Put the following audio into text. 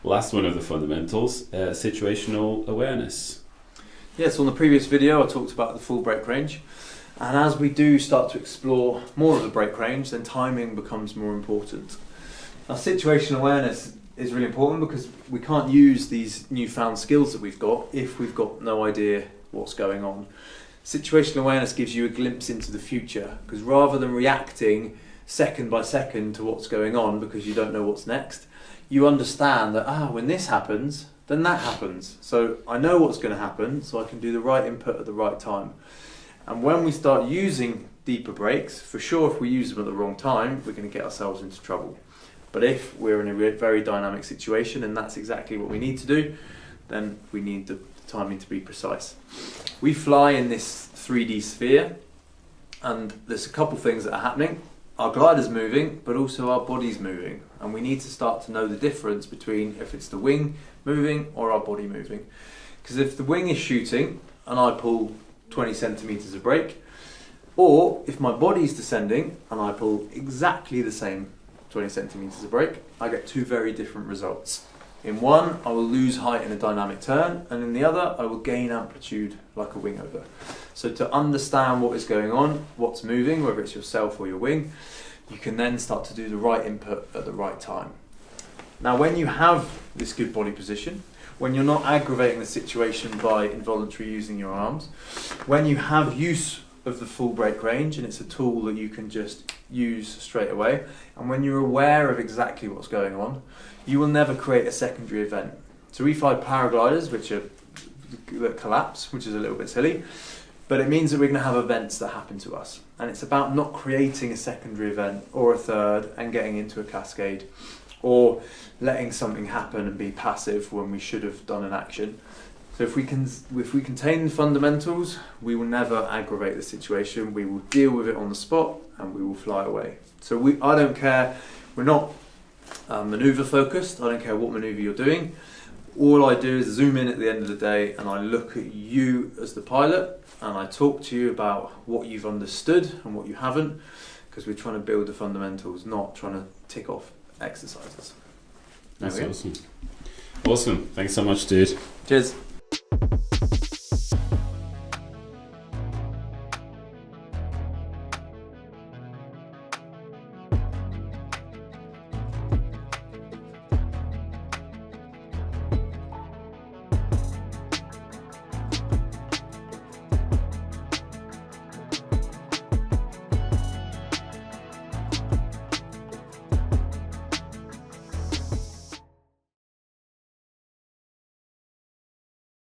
last one of the fundamentals, situational awareness. Yes, on the previous video I talked about the full brake range, and as we do start to explore more of the brake range, then timing becomes more important. Now, situational awareness is really important because we can't use these newfound skills that we've got if we've got no idea what's going on. Situational awareness gives you a glimpse into the future, because rather than reacting second by second to what's going on because you don't know what's next, you understand that when this happens, then that happens. So I know what's going to happen, so I can do the right input at the right time. And when we start using deeper brakes, for sure if we use them at the wrong time, we're going to get ourselves into trouble. But if we're in a very dynamic situation and that's exactly what we need to do, then we need the timing to be precise. We fly in this 3D sphere, and there's a couple things that are happening. Our glider's moving, but also our body's moving, and we need to start to know the difference between if it's the wing moving or our body moving. Because if the wing is shooting and I pull 20 centimeters of brake, or if my body's descending and I pull exactly the same 20 centimeters of brake, I get two very different results. In one, I will lose height in a dynamic turn, and in the other, I will gain amplitude like a wing over. So to understand what is going on, what's moving, whether it's yourself or your wing, you can then start to do the right input at the right time. Now, when you have this good body position, when you're not aggravating the situation by involuntarily using your arms, when you have use of the full brake range and it's a tool that you can just use straight away, and when you're aware of exactly what's going on, you will never create a secondary event. So we fly paragliders that collapse, which is a little bit silly, but it means that we're going to have events that happen to us, and it's about not creating a secondary event or a third and getting into a cascade, or letting something happen and be passive when we should have done an action. So if we contain the fundamentals, we will never aggravate the situation. We will deal with it on the spot and we will fly away. So I don't care. We're not maneuver focused. I don't care what maneuver you're doing. All I do is zoom in at the end of the day and I look at you as the pilot and I talk to you about what you've understood and what you haven't, because we're trying to build the fundamentals, not trying to tick off exercises. That's awesome. Awesome. Thanks so much, dude. Cheers.